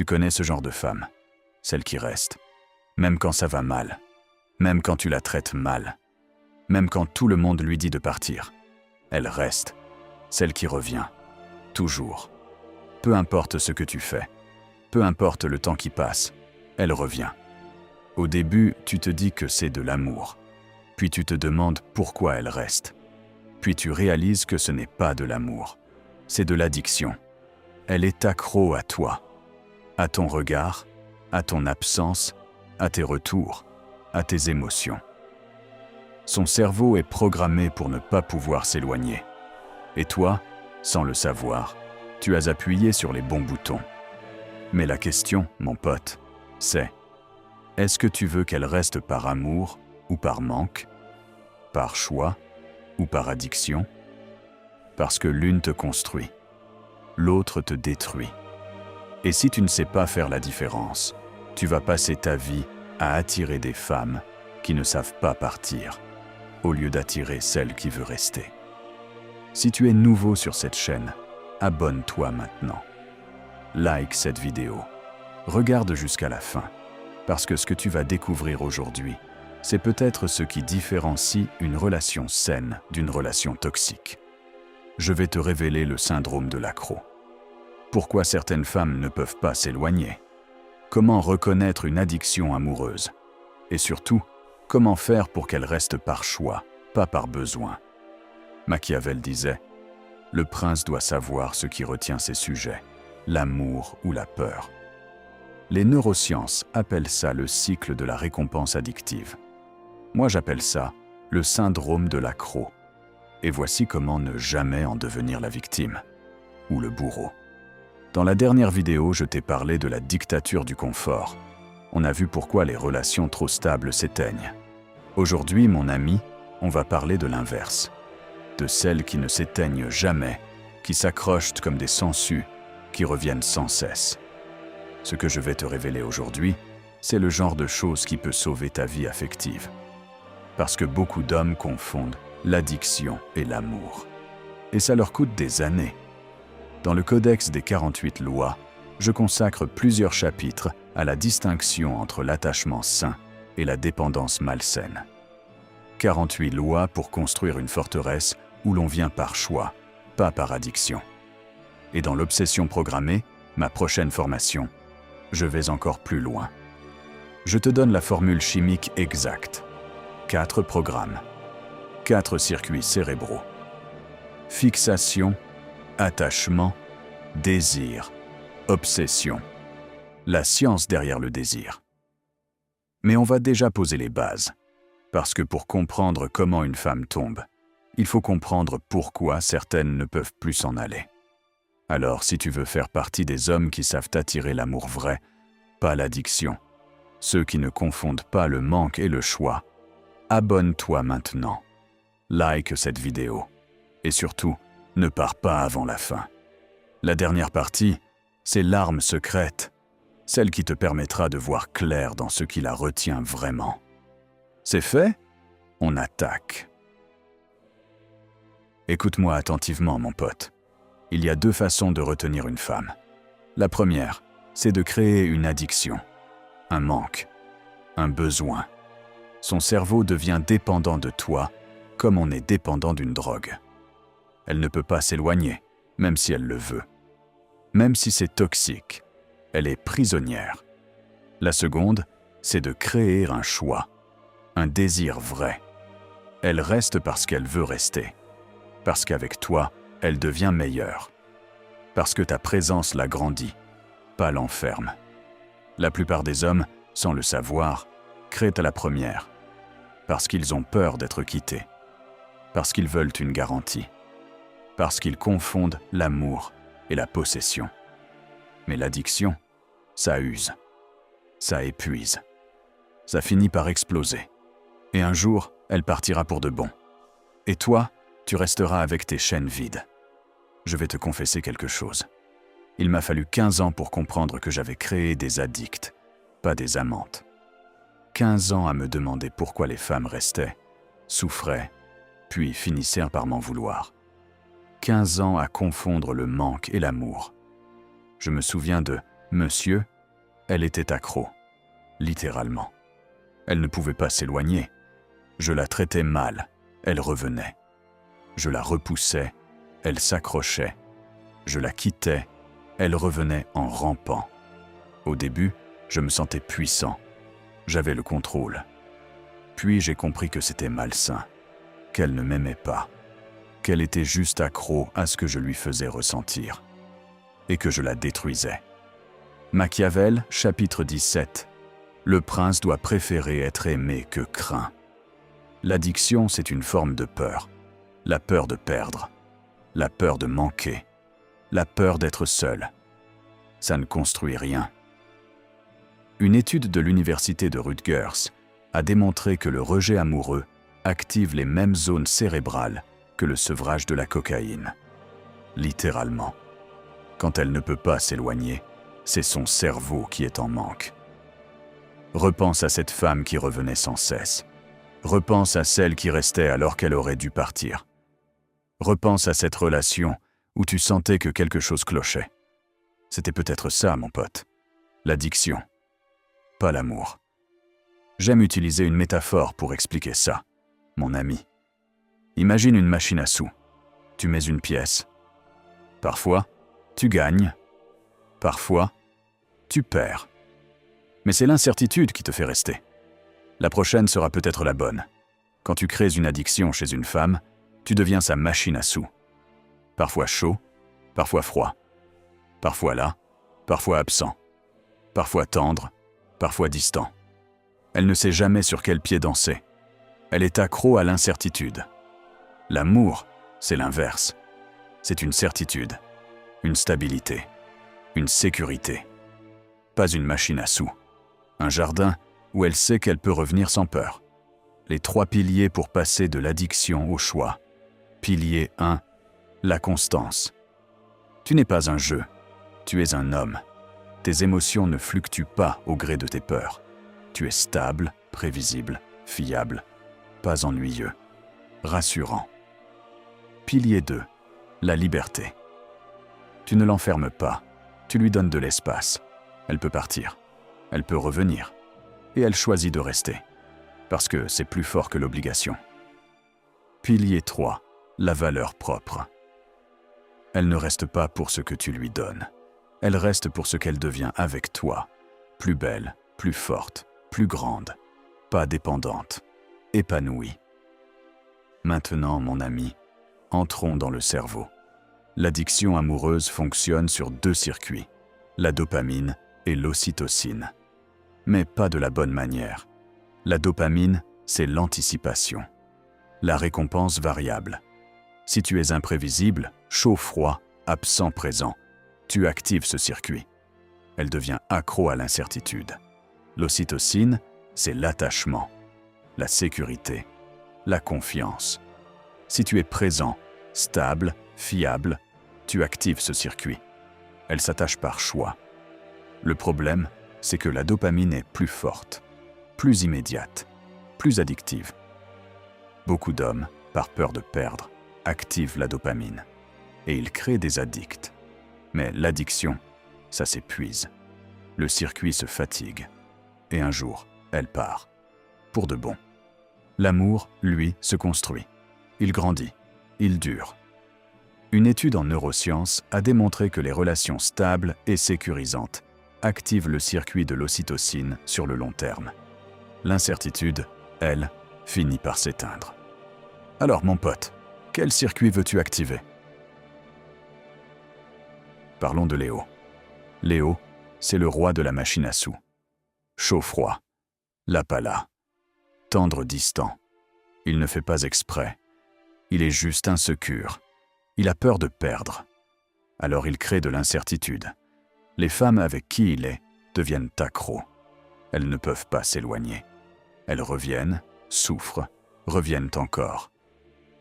Tu connais ce genre de femme, celle qui reste, même quand ça va mal, même quand tu la traites mal, même quand tout le monde lui dit de partir. Elle reste, celle qui revient, toujours. Peu importe ce que tu fais, peu importe le temps qui passe, elle revient. Au début, tu te dis que c'est de l'amour, puis tu te demandes pourquoi elle reste. Puis tu réalises que ce n'est pas de l'amour, c'est de l'addiction. Elle est accro à toi, à ton regard, à ton absence, à tes retours, à tes émotions. Son cerveau est programmé pour ne pas pouvoir s'éloigner. Et toi, sans le savoir, tu as appuyé sur les bons boutons. Mais la question, mon pote, c'est: est-ce que tu veux qu'elle reste par amour ou par manque, par choix ou par addiction? Parce que l'une te construit, l'autre te détruit. Et si tu ne sais pas faire la différence, tu vas passer ta vie à attirer des femmes qui ne savent pas partir, au lieu d'attirer celle qui veut rester. Si tu es nouveau sur cette chaîne, abonne-toi maintenant. Like cette vidéo. Regarde jusqu'à la fin, parce que ce que tu vas découvrir aujourd'hui, c'est peut-être ce qui différencie une relation saine d'une relation toxique. Je vais te révéler le syndrome de l'accro. Pourquoi certaines femmes ne peuvent pas s'éloigner? Comment reconnaître une addiction amoureuse? Et surtout, comment faire pour qu'elle reste par choix, pas par besoin? Machiavel disait: « Le prince doit savoir ce qui retient ses sujets, l'amour ou la peur. » Les neurosciences appellent ça le cycle de la récompense addictive. Moi, j'appelle ça le syndrome de l'accro. Et voici comment ne jamais en devenir la victime ou le bourreau. Dans la dernière vidéo, je t'ai parlé de la dictature du confort. On a vu pourquoi les relations trop stables s'éteignent. Aujourd'hui, mon ami, on va parler de l'inverse. De celles qui ne s'éteignent jamais, qui s'accrochent comme des sangsues, qui reviennent sans cesse. Ce que je vais te révéler aujourd'hui, c'est le genre de choses qui peut sauver ta vie affective. Parce que beaucoup d'hommes confondent l'addiction et l'amour. Et ça leur coûte des années. Dans le Codex des 48 lois, je consacre plusieurs chapitres à la distinction entre l'attachement sain et la dépendance malsaine. 48 lois pour construire une forteresse où l'on vient par choix, pas par addiction. Et dans l'obsession programmée, ma prochaine formation, je vais encore plus loin. Je te donne la formule chimique exacte. 4 programmes, 4 circuits cérébraux. Fixation, attachement, désir, obsession. La science derrière le désir. Mais on va déjà poser les bases. Parce que pour comprendre comment une femme tombe, il faut comprendre pourquoi certaines ne peuvent plus s'en aller. Alors, si tu veux faire partie des hommes qui savent attirer l'amour vrai, pas l'addiction, ceux qui ne confondent pas le manque et le choix, abonne-toi maintenant. Like cette vidéo. Et surtout, ne pars pas avant la fin. La dernière partie, c'est l'arme secrète, celle qui te permettra de voir clair dans ce qui la retient vraiment. C'est fait? On attaque. Écoute-moi attentivement, mon pote. Il y a 2 façons de retenir une femme. La première, c'est de créer une addiction, un manque, un besoin. Son cerveau devient dépendant de toi, comme on est dépendant d'une drogue. Elle ne peut pas s'éloigner, même si elle le veut. Même si c'est toxique, elle est prisonnière. La seconde, c'est de créer un choix, un désir vrai. Elle reste parce qu'elle veut rester. Parce qu'avec toi, elle devient meilleure. Parce que ta présence l'agrandit, pas l'enferme. La plupart des hommes, sans le savoir, créent à la première. Parce qu'ils ont peur d'être quittés. Parce qu'ils veulent une garantie. Parce qu'ils confondent l'amour et la possession. Mais l'addiction, ça use. Ça épuise. Ça finit par exploser. Et un jour, elle partira pour de bon. Et toi, tu resteras avec tes chaînes vides. Je vais te confesser quelque chose. Il m'a fallu 15 ans pour comprendre que j'avais créé des addicts, pas des amantes. 15 ans à me demander pourquoi les femmes restaient, souffraient, puis finissaient par m'en vouloir. 15 ans à confondre le manque et l'amour. Je me souviens de Monsieur, elle était accro, littéralement. Elle ne pouvait pas s'éloigner. Je la traitais mal, elle revenait. Je la repoussais, elle s'accrochait. Je la quittais, elle revenait en rampant. Au début, je me sentais puissant. J'avais le contrôle. Puis j'ai compris que c'était malsain, qu'elle ne m'aimait pas, qu'elle était juste accro à ce que je lui faisais ressentir, et que je la détruisais. Machiavel, chapitre 17. Le prince doit préférer être aimé que craint. L'addiction, c'est une forme de peur. La peur de perdre, la peur de manquer, la peur d'être seul. Ça ne construit rien. Une étude de l'université de Rutgers a démontré que le rejet amoureux active les mêmes zones cérébrales que le sevrage de la cocaïne. Littéralement. Quand elle ne peut pas s'éloigner, c'est son cerveau qui est en manque. Repense à cette femme qui revenait sans cesse. Repense à celle qui restait alors qu'elle aurait dû partir. Repense à cette relation où tu sentais que quelque chose clochait. C'était peut-être ça, mon pote. L'addiction. Pas l'amour. J'aime utiliser une métaphore pour expliquer ça, mon ami. Imagine une machine à sous. Tu mets une pièce. Parfois, tu gagnes. Parfois, tu perds. Mais c'est l'incertitude qui te fait rester. La prochaine sera peut-être la bonne. Quand tu crées une addiction chez une femme, tu deviens sa machine à sous. Parfois chaud, parfois froid. Parfois là, parfois absent. Parfois tendre, parfois distant. Elle ne sait jamais sur quel pied danser. Elle est accro à l'incertitude. L'amour, c'est l'inverse. C'est une certitude, une stabilité, une sécurité. Pas une machine à sous. Un jardin où elle sait qu'elle peut revenir sans peur. Les 3 piliers pour passer de l'addiction au choix. Pilier 1, la constance. Tu n'es pas un jeu, tu es un homme. Tes émotions ne fluctuent pas au gré de tes peurs. Tu es stable, prévisible, fiable, pas ennuyeux, rassurant. Pilier 2, la liberté. Tu ne l'enfermes pas, tu lui donnes de l'espace. Elle peut partir, elle peut revenir, et elle choisit de rester, parce que c'est plus fort que l'obligation. Pilier 3, la valeur propre. Elle ne reste pas pour ce que tu lui donnes. Elle reste pour ce qu'elle devient avec toi. Plus belle, plus forte, plus grande, pas dépendante, épanouie. Maintenant, mon ami, entrons dans le cerveau. L'addiction amoureuse fonctionne sur 2 circuits, la dopamine et l'ocytocine. Mais pas de la bonne manière. La dopamine, c'est l'anticipation. La récompense variable. Si tu es imprévisible, chaud-froid, absent-présent, tu actives ce circuit. Elle devient accro à l'incertitude. L'ocytocine, c'est l'attachement, la sécurité, la confiance. Si tu es présent, stable, fiable, tu actives ce circuit. Elle s'attache par choix. Le problème, c'est que la dopamine est plus forte, plus immédiate, plus addictive. Beaucoup d'hommes, par peur de perdre, activent la dopamine et ils créent des addicts. Mais l'addiction, ça s'épuise. Le circuit se fatigue et un jour, elle part. Pour de bon. L'amour, lui, se construit. Il grandit. Il dure. Une étude en neurosciences a démontré que les relations stables et sécurisantes activent le circuit de l'ocytocine sur le long terme. L'incertitude, elle, finit par s'éteindre. Alors, mon pote, quel circuit veux-tu activer? Parlons de Léo. Léo, c'est le roi de la machine à sous. Chaud-froid, là pas là. Tendre distant. Il ne fait pas exprès. Il est juste insécure. Il a peur de perdre. Alors il crée de l'incertitude. Les femmes avec qui il est deviennent accros. Elles ne peuvent pas s'éloigner. Elles reviennent, souffrent, reviennent encore.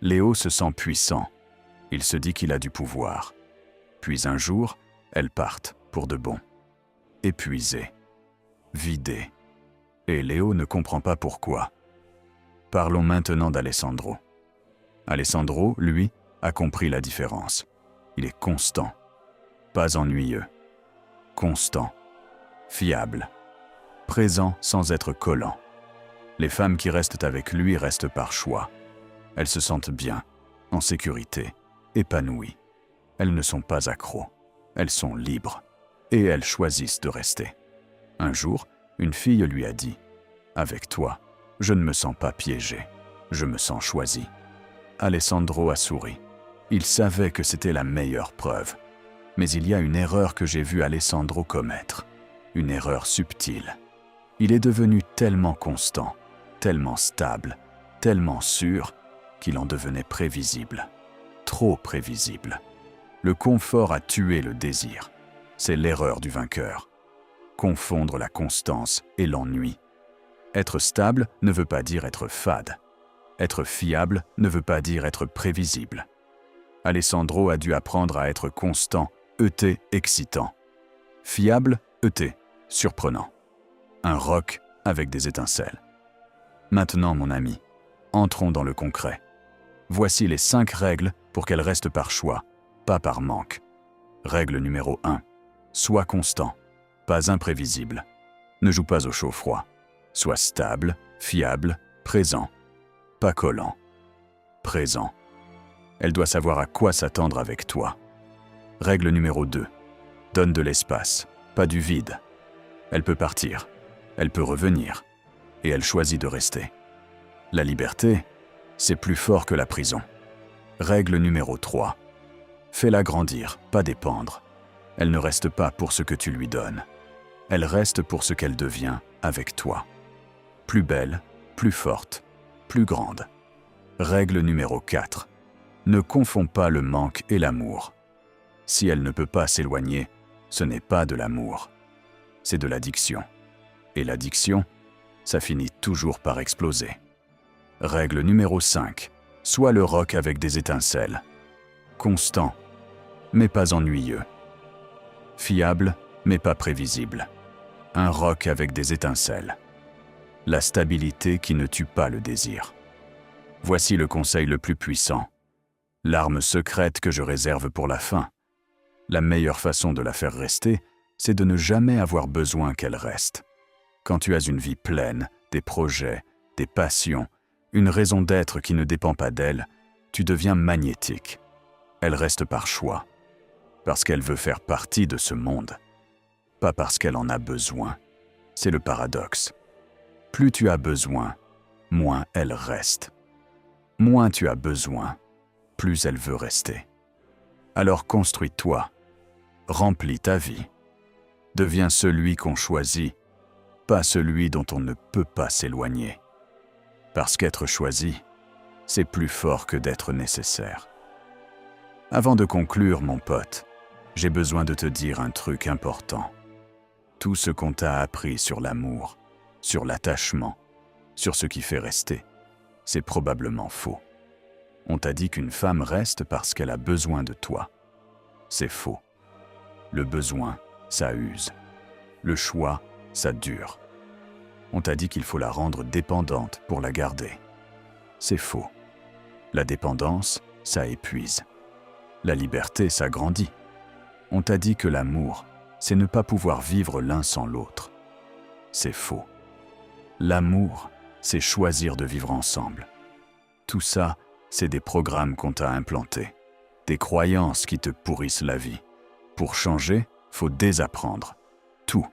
Léo se sent puissant. Il se dit qu'il a du pouvoir. Puis un jour, elles partent pour de bon. Épuisées, vidées. Et Léo ne comprend pas pourquoi. Parlons maintenant d'Alessandro. Alessandro, lui, a compris la différence. Il est constant, pas ennuyeux. Constant, fiable, présent sans être collant. Les femmes qui restent avec lui restent par choix. Elles se sentent bien, en sécurité, épanouies. Elles ne sont pas accros, elles sont libres, et elles choisissent de rester. Un jour, une fille lui a dit « Avec toi, je ne me sens pas piégé, je me sens choisi ». Alessandro a souri. Il savait que c'était la meilleure preuve. Mais il y a une erreur que j'ai vu Alessandro commettre. Une erreur subtile. Il est devenu tellement constant, tellement stable, tellement sûr, qu'il en devenait prévisible. Trop prévisible. Le confort a tué le désir. C'est l'erreur du vainqueur. Confondre la constance et l'ennui. Être stable ne veut pas dire être fade. Être fiable ne veut pas dire être prévisible. Alessandro a dû apprendre à être constant, excitant. Fiable, surprenant. Un roc avec des étincelles. Maintenant, mon ami, entrons dans le concret. Voici les 5 règles pour qu'elle reste par choix, pas par manque. Règle numéro 1. Sois constant, pas imprévisible. Ne joue pas au chaud-froid. Sois stable, fiable, présent. Pas collant. Présent. Elle doit savoir à quoi s'attendre avec toi. Règle numéro 2. Donne de l'espace, pas du vide. Elle peut partir, elle peut revenir, et elle choisit de rester. La liberté, c'est plus fort que la prison. Règle numéro 3. Fais-la grandir, pas dépendre. Elle ne reste pas pour ce que tu lui donnes. Elle reste pour ce qu'elle devient avec toi. Plus belle, plus forte, plus grande. Règle numéro 4. Ne confonds pas le manque et l'amour. Si elle ne peut pas s'éloigner, ce n'est pas de l'amour. C'est de l'addiction. Et l'addiction, ça finit toujours par exploser. Règle numéro 5. Sois le roc avec des étincelles. Constant, mais pas ennuyeux. Fiable, mais pas prévisible. Un roc avec des étincelles. La stabilité qui ne tue pas le désir. Voici le conseil le plus puissant. L'arme secrète que je réserve pour la fin. La meilleure façon de la faire rester, c'est de ne jamais avoir besoin qu'elle reste. Quand tu as une vie pleine, des projets, des passions, une raison d'être qui ne dépend pas d'elle, tu deviens magnétique. Elle reste par choix, parce qu'elle veut faire partie de ce monde, pas parce qu'elle en a besoin. C'est le paradoxe. Plus tu as besoin, moins elle reste. Moins tu as besoin, plus elle veut rester. Alors construis-toi, remplis ta vie. Deviens celui qu'on choisit, pas celui dont on ne peut pas s'éloigner. Parce qu'être choisi, c'est plus fort que d'être nécessaire. Avant de conclure, mon pote, j'ai besoin de te dire un truc important. Tout ce qu'on t'a appris sur l'amour, sur l'attachement, sur ce qui fait rester, c'est probablement faux. On t'a dit qu'une femme reste parce qu'elle a besoin de toi. C'est faux. Le besoin, ça use. Le choix, ça dure. On t'a dit qu'il faut la rendre dépendante pour la garder. C'est faux. La dépendance, ça épuise. La liberté, ça grandit. On t'a dit que l'amour, c'est ne pas pouvoir vivre l'un sans l'autre. C'est faux. L'amour, c'est choisir de vivre ensemble. Tout ça, c'est des programmes qu'on t'a implantés, des croyances qui te pourrissent la vie. Pour changer, faut désapprendre tout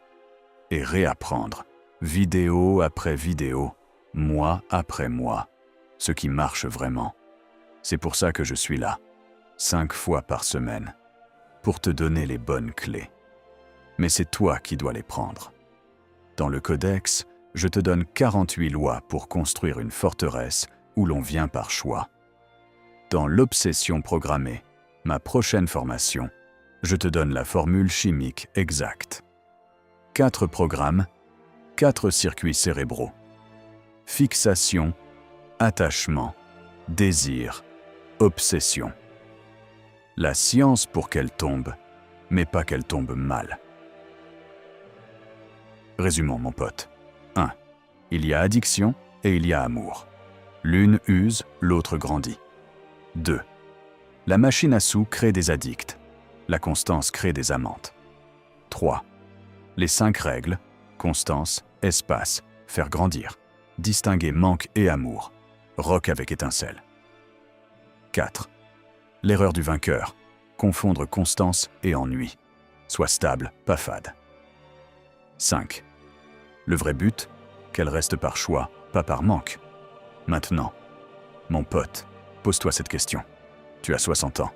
et réapprendre, vidéo après vidéo, mois après mois, ce qui marche vraiment. C'est pour ça que je suis là, 5 fois par semaine, pour te donner les bonnes clés. Mais c'est toi qui dois les prendre. Dans le Codex, je te donne 48 lois pour construire une forteresse où l'on vient par choix. Dans l'obsession programmée, ma prochaine formation, je te donne la formule chimique exacte. 4 programmes, 4 circuits cérébraux. Fixation, attachement, désir, obsession. La science pour qu'elle tombe, mais pas qu'elle tombe mal. Résumons, mon pote. 1. Il y a addiction et il y a amour. L'une use, l'autre grandit. 2. La machine à sous crée des addicts. La constance crée des amantes. 3. Les 5 règles: constance, espace, faire grandir, distinguer manque et amour, rock avec étincelle. 4. L'erreur du vainqueur: confondre constance et ennui. Sois stable, pas fade. 5. Le vrai but: qu'elle reste par choix, pas par manque. Maintenant, mon pote, pose-toi cette question. Tu as 60 ans.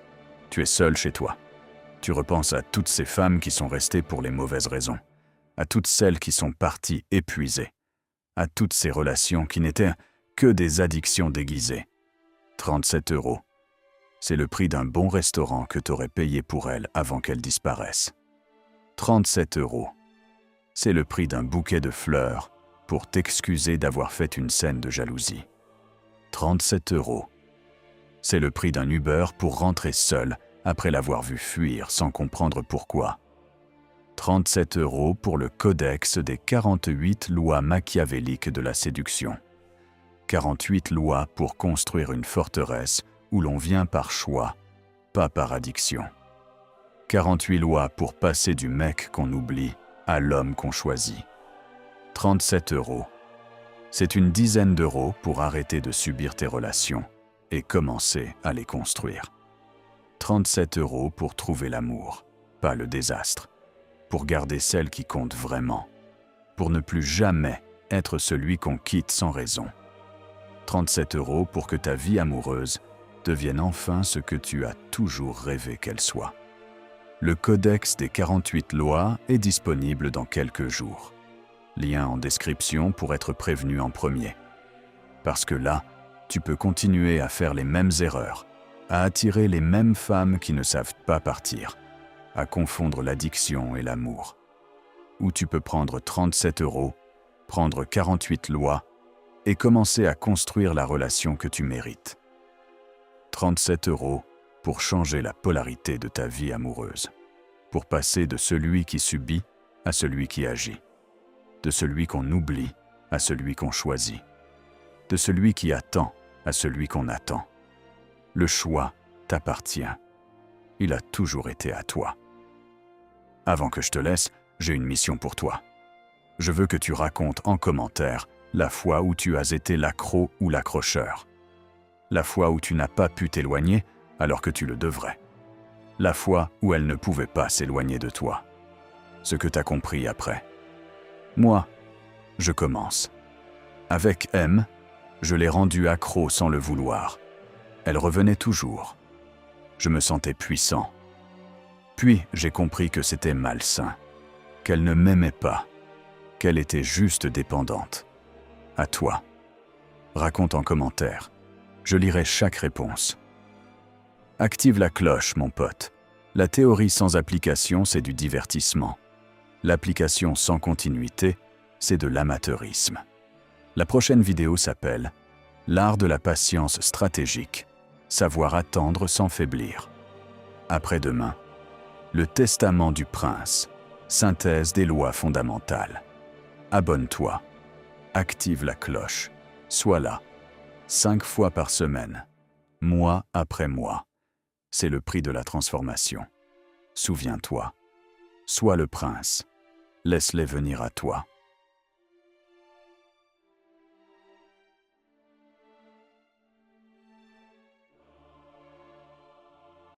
Tu es seul chez toi. Tu repenses à toutes ces femmes qui sont restées pour les mauvaises raisons, à toutes celles qui sont parties épuisées, à toutes ces relations qui n'étaient que des addictions déguisées. 37 €. C'est le prix d'un bon restaurant que t'aurais payé pour elle avant qu'elle disparaisse. 37 €. C'est le prix d'un bouquet de fleurs pour t'excuser d'avoir fait une scène de jalousie. 37 €. C'est le prix d'un Uber pour rentrer seul après l'avoir vu fuir sans comprendre pourquoi. 37 € pour le codex des 48 lois machiavéliques de la séduction. 48 lois pour construire une forteresse où l'on vient par choix, pas par addiction. 48 lois pour passer du mec qu'on oublie à l'homme qu'on choisit. 37 €. C'est une dizaine d'euros pour arrêter de subir tes relations et commencer à les construire. 37 € pour trouver l'amour, pas le désastre. Pour garder celle qui compte vraiment. Pour ne plus jamais être celui qu'on quitte sans raison. 37 € pour que ta vie amoureuse devienne enfin ce que tu as toujours rêvé qu'elle soit. Le codex des 48 lois est disponible dans quelques jours. Lien en description pour être prévenu en premier. Parce que là, tu peux continuer à faire les mêmes erreurs, à attirer les mêmes femmes qui ne savent pas partir, à confondre l'addiction et l'amour. Ou tu peux prendre 37 €, prendre 48 lois et commencer à construire la relation que tu mérites. 37 € pour changer la polarité de ta vie amoureuse, pour passer de celui qui subit à celui qui agit, de celui qu'on oublie à celui qu'on choisit, de celui qui attend à celui qu'on attend. Le choix t'appartient. Il a toujours été à toi. Avant que je te laisse, j'ai une mission pour toi. Je veux que tu racontes en commentaire la fois où tu as été l'accro ou l'accrocheur. La fois où tu n'as pas pu t'éloigner alors que tu le devrais. La fois où elle ne pouvait pas s'éloigner de toi. Ce que t'as compris après. Moi, je commence. Avec M, je l'ai rendue accro sans le vouloir. Elle revenait toujours. Je me sentais puissant. Puis j'ai compris que c'était malsain, qu'elle ne m'aimait pas, qu'elle était juste dépendante. À toi. Raconte en commentaire. Je lirai chaque réponse. Active la cloche, mon pote. La théorie sans application, c'est du divertissement. L'application sans continuité, c'est de l'amateurisme. La prochaine vidéo s'appelle « L'art de la patience stratégique, savoir attendre sans faiblir ». Après-demain, le testament du prince, synthèse des lois fondamentales. Abonne-toi, active la cloche, sois là, 5 fois par semaine, mois après mois. C'est le prix de la transformation. Souviens-toi, sois le prince, laisse-les venir à toi.